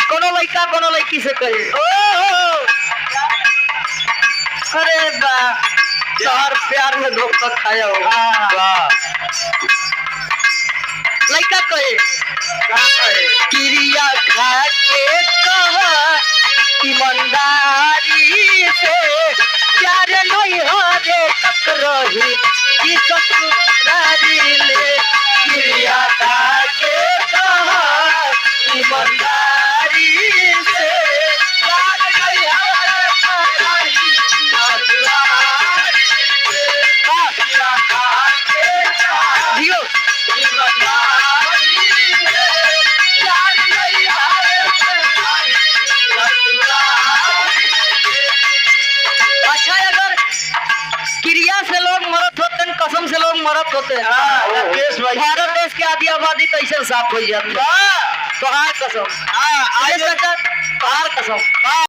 कोनो लड़का कोनो लड़की से कहे अरे बा तोहर प्यार में धोखा खाया हो लड़का कहे क्रिया खा के कहा ईमानदारी से प्यार नहीं हो रे तक रही कि ससुरारी ले क्रिया खा के कहा ईमानदारी से प्यार नहीं हो रे तक रही ससुरारी से क्रिया खा के कहा जियो ईमानदारी से प्यार नहीं हो रे तक रही ससुरारी से। अच्छा अगर क्रिया से लोग मरत होते हैं कसम से लोग मरत होते हैं भारत देश के आधी आबादी कैसे साफ हो जाती है तोहार कसम तोहार कसम